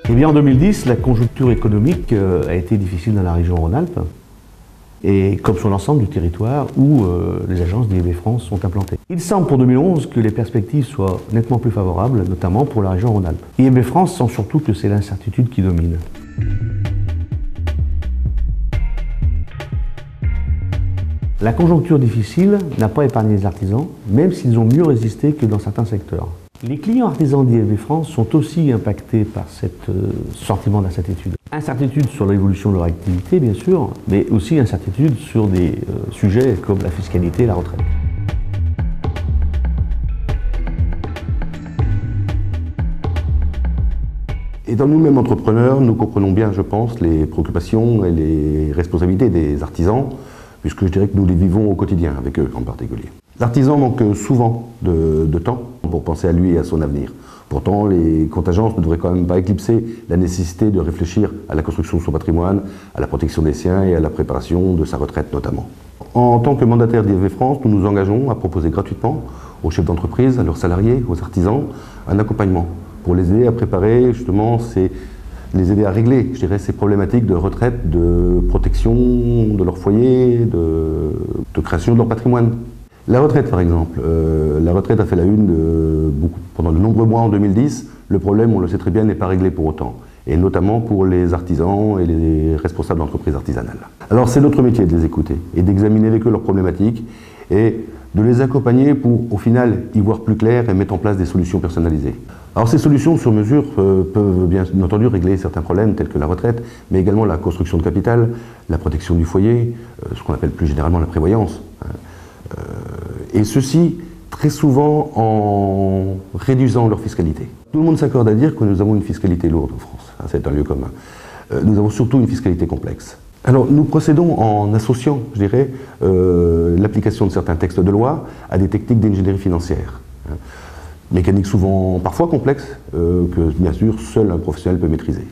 Eh bien, en 2010, la conjoncture économique a été difficile dans la région Rhône-Alpes, et comme sur l'ensemble du territoire où les agences d'IEB France sont implantées. Il semble pour 2011 que les perspectives soient nettement plus favorables, notamment pour la région Rhône-Alpes. IEB France sent surtout que c'est l'incertitude qui domine. La conjoncture difficile n'a pas épargné les artisans, même s'ils ont mieux résisté que dans certains secteurs. Les clients artisans d'IEB France sont aussi impactés par ce sentiment d'incertitude. Incertitude sur l'évolution de leur activité, bien sûr, mais aussi incertitude sur des sujets comme la fiscalité et la retraite. Étant nous-mêmes entrepreneurs, nous comprenons bien, je pense, les préoccupations et les responsabilités des artisans, puisque je dirais que nous les vivons au quotidien, avec eux en particulier. L'artisan manque souvent de temps pour penser à lui et à son avenir. Pourtant, les contingences ne devraient quand même pas éclipser la nécessité de réfléchir à la construction de son patrimoine, à la protection des siens et à la préparation de sa retraite notamment. En tant que mandataire d'IEB France, nous nous engageons à proposer gratuitement aux chefs d'entreprise, à leurs salariés, aux artisans, un accompagnement pour les aider à préparer justement les aider à régler, je dirais, ces problématiques de retraite, de protection de leur foyer, de création de leur patrimoine. La retraite, par exemple. La retraite a fait la une pendant de nombreux mois en 2010. Le problème, on le sait très bien, n'est pas réglé pour autant. Et notamment pour les artisans et les responsables d'entreprises artisanales. Alors c'est notre métier de les écouter et d'examiner avec eux leurs problématiques et de les accompagner pour, au final, y voir plus clair et mettre en place des solutions personnalisées. Alors ces solutions sur mesure peuvent bien entendu régler certains problèmes tels que la retraite, mais également la construction de capital, la protection du foyer, ce qu'on appelle plus généralement la prévoyance. Et ceci très souvent en réduisant leur fiscalité. Tout le monde s'accorde à dire que nous avons une fiscalité lourde en France, c'est un lieu commun. Nous avons surtout une fiscalité complexe. Alors nous procédons en associant, je dirais, l'application de certains textes de loi à des techniques d'ingénierie financière. Mécaniques souvent parfois complexes, que bien sûr seul un professionnel peut maîtriser.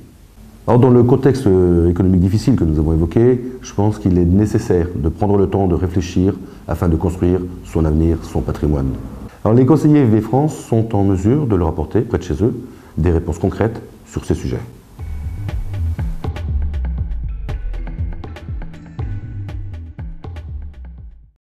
Alors dans le contexte économique difficile que nous avons évoqué, je pense qu'il est nécessaire de prendre le temps de réfléchir afin de construire son avenir, son patrimoine. Alors les conseillers IEB France sont en mesure de leur apporter, près de chez eux, des réponses concrètes sur ces sujets.